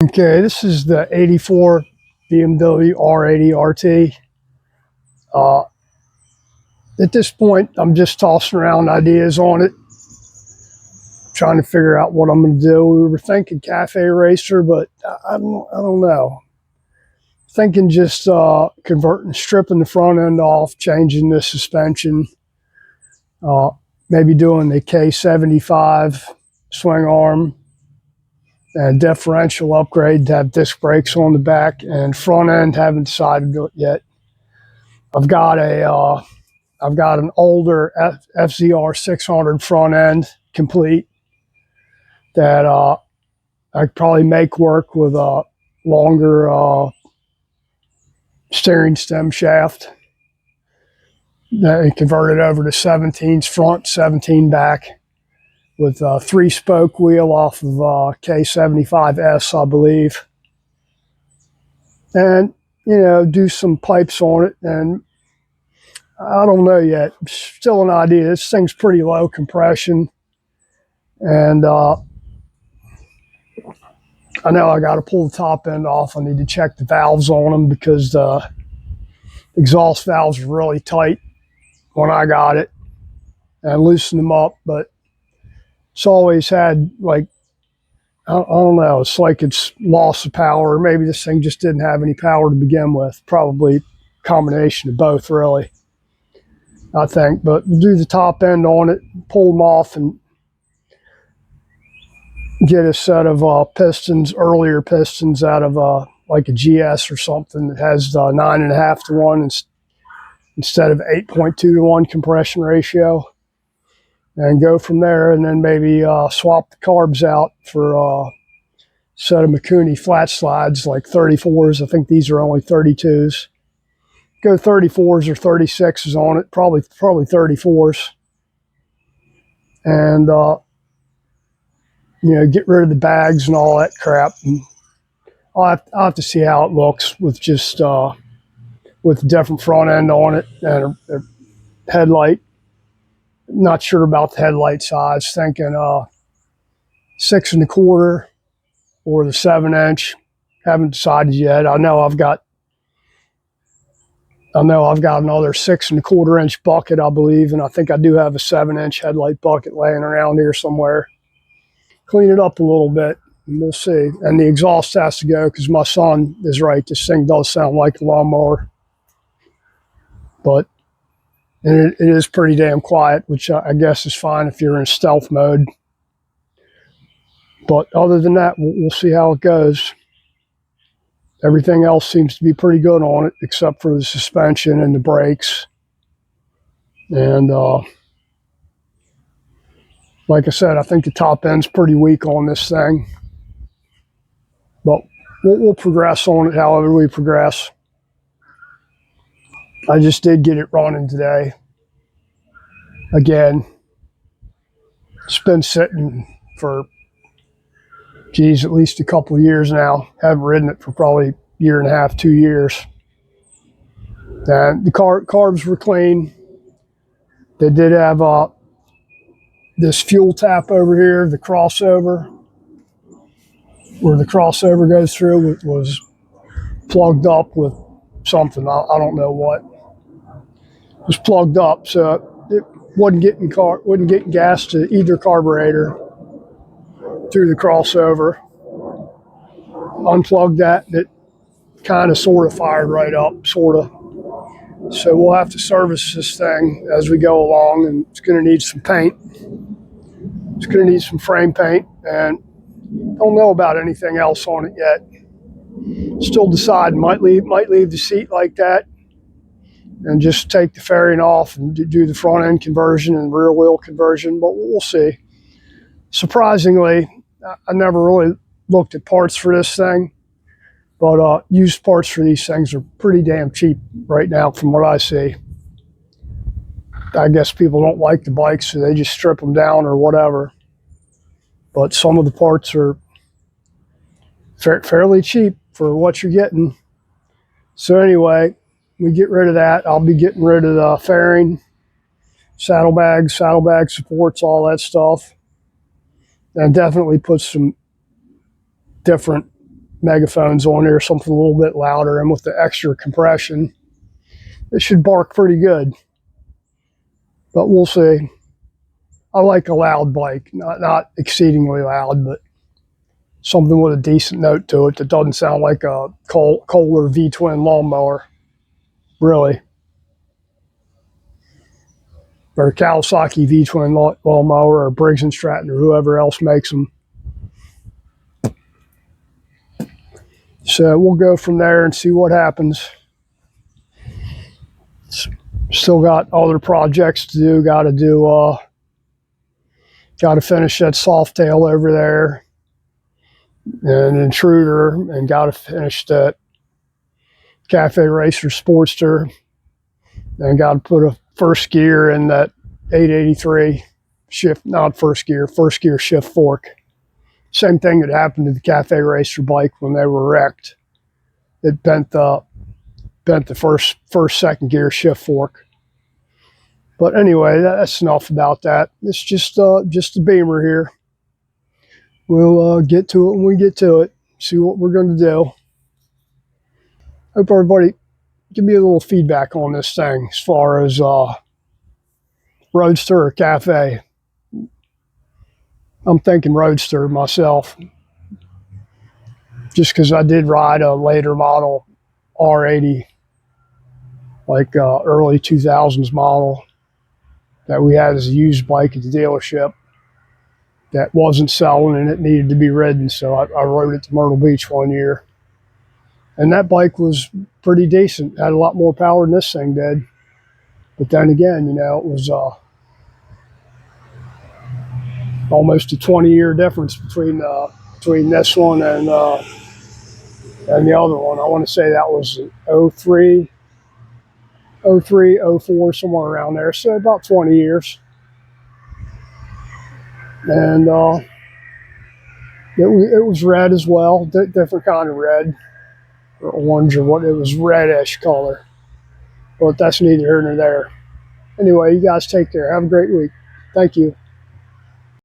Okay, this is the 84 BMW R80 RT. At this point, I'm just tossing around ideas on it, trying to figure out what I'm going to do. We were thinking cafe racer, but I don't know. Thinking just stripping the front end off, changing the suspension, uh, maybe doing the K75 swing arm and differential upgrade to have disc brakes on the back, and front end haven't decided to do it yet. I've got an older FZR 600 front end complete that I'd probably make work with a longer steering stem shaft. That converted over to 17s front, 17 back, with a 3-spoke wheel off of K75S, I believe. And, do some pipes on it, and I don't know yet. Still an idea. This thing's pretty low compression, and I know I got to pull the top end off. I need to check the valves on them because the exhaust valves were really tight when I got it, and I loosened them up. But it's always had, like, I don't know, it's like it's lost the power, or maybe this thing just didn't have any power to begin with. Probably a combination of both, really, I think. But we'll do the top end on it, pull them off, and get a set of pistons, earlier pistons out of like a GS or something that has 9.5 to 1 instead of 8.2 to 1 compression ratio, and go from there. And then maybe swap the carbs out for a set of Mikuni flat slides, like 34s. I think these are only 32s. Go 34s or 36s on it, probably 34s. And get rid of the bags and all that crap. And I'll have to see how it looks with just with a different front end on it and a headlight. Not sure about the headlight size. Thinking 6 1/4 or the 7-inch. Haven't decided yet. I know I've got another 6 1/4-inch bucket, I believe, and I think I do have a 7-inch headlight bucket laying around here somewhere. Clean it up a little bit, and we'll see. And the exhaust has to go because my son is right. This thing does sound like a lawnmower, but it is pretty damn quiet, which I guess is fine if you're in stealth mode. But other than that, we'll see how it goes. Everything else seems to be pretty good on it, except for the suspension and the brakes. And like I said, I think the top end's pretty weak on this thing. But we'll progress on it however we progress. I just did get it running today. Again, it's been sitting for, at least a couple of years now. Haven't ridden it for probably 1.5 2 years. And the carbs were clean. They did have this fuel tap over here, the crossover, where the crossover goes through, it was plugged up with something. I don't know what. It was plugged up, so it wasn't getting gas to either carburetor through the crossover. Unplugged that, and it kind of sort of fired right up, sort of. So we'll have to service this thing as we go along, and it's going to need some paint. It's going to need some frame paint, and don't know about anything else on it yet. Still deciding. Might leave the seat like that and just take the fairing off and do the front end conversion and rear wheel conversion, but we'll see. Surprisingly, I never really looked at parts for this thing, but used parts for these things are pretty damn cheap right now from what I see. I guess people don't like the bikes, so they just strip them down or whatever. But some of the parts are fairly cheap for what you're getting. So anyway, we get rid of that. I'll be getting rid of the fairing, saddlebag supports, all that stuff. And definitely put some different megaphones on there, something a little bit louder, and with the extra compression, it should bark pretty good. But we'll see. I like a loud bike, not exceedingly loud, but something with a decent note to it that doesn't sound like a Kohler V-twin lawnmower, really. Or a Kawasaki V-twin lawnmower, or Briggs & Stratton, or whoever else makes them. So we'll go from there and see what happens. Still got other projects to do. Got to finish that Softail over there, and Intruder, and got to finish that Cafe Racer Sportster, and got to put a first gear in that 883 shift, not first gear shift fork. Same thing that happened to the Cafe Racer bike when they were wrecked. It bent the first second gear shift fork. But anyway, that's enough about that. It's just a Beamer here. We'll get to it when we get to it. See what we're going to do. Hope everybody give me a little feedback on this thing as far as Roadster or Cafe. I'm thinking Roadster myself, just because I did ride a later model R80, like early 2000s model that we had as a used bike at the dealership that wasn't selling and it needed to be ridden. So I rode it to Myrtle Beach one year. And that bike was pretty decent. Had a lot more power than this thing did. But then again, you know, it was almost a 20-year difference between this one and the other one. I want to say that was 03, 04, somewhere around there. So about 20 years. And it was red as well, different kind of red, or orange, or what. It was reddish color. But that's neither here nor there. Anyway, you guys take care. Have a great week. Thank you.